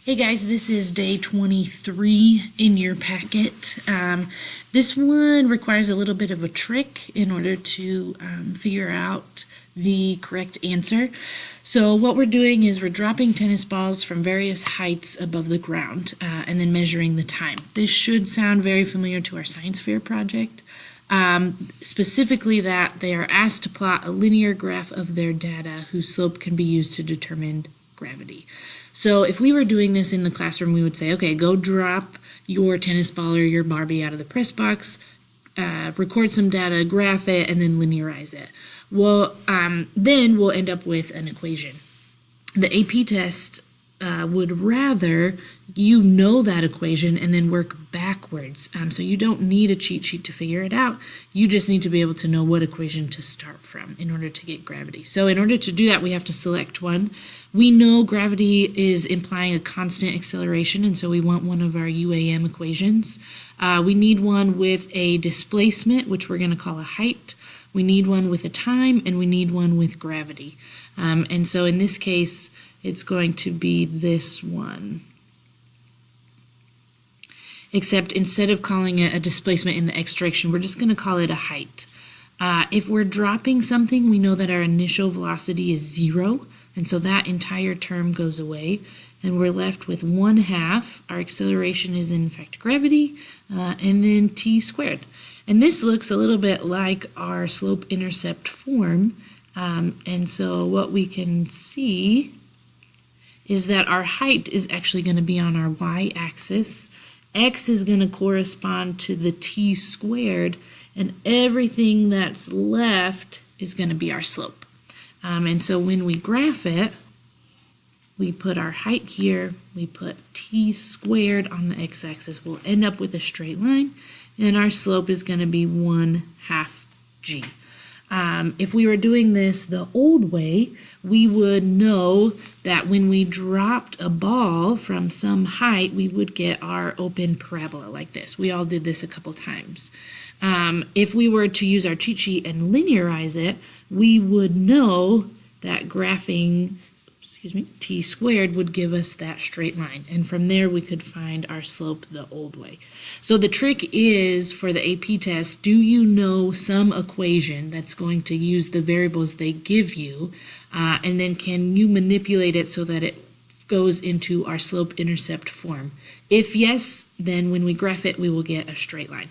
Hey guys, this is day 23 in your packet. This one requires a little bit of a trick in order to figure out the correct answer. So what we're doing is we're dropping tennis balls from various heights above the ground and then measuring the time. This should sound very familiar to our science fair project. Specifically that they are asked to plot a linear graph of their data whose slope can be used to determine gravity. So if we were doing this in the classroom, we would say, okay, go drop your tennis ball or your Barbie out of the press box, record some data, graph it, and then linearize it. Well, then we'll end up with an equation. The AP test would rather you know that equation and then work backwards. So you don't need a cheat sheet to figure it out. You just need to be able to know what equation to start from in order to get gravity. So in order to do that, we have to select one. We know gravity is implying a constant acceleration, and so we want one of our UAM equations. We need one with a displacement, which we're going to call a height. We need one with a time, and we need one with gravity. And so in this case, it's going to be this one. Except instead of calling it a displacement in the x direction, we're just going to call it a height. If we're dropping something, we know that our initial velocity is 0, and so that entire term goes away, and we're left with 1/2. Our acceleration is in fact gravity, and then t squared. And this looks a little bit like our slope-intercept form, and so what we can see is that our height is actually going to be on our y-axis. X is going to correspond to the t squared, and everything that's left is going to be our slope. And so when we graph it, we put our height here, we put t squared on the x-axis. We'll end up with a straight line, and our slope is going to be 1/2 g. If we were doing this the old way, we would know that when we dropped a ball from some height, we would get our open parabola like this. We all did this a couple times. If we were to use our cheat sheet and linearize it, we would know that graphing t squared would give us that straight line, and from there we could find our slope the old way. So the trick is, for the AP test, do you know some equation that's going to use the variables they give you, and then can you manipulate it so that it goes into our slope-intercept form? If yes, then when we graph it, we will get a straight line.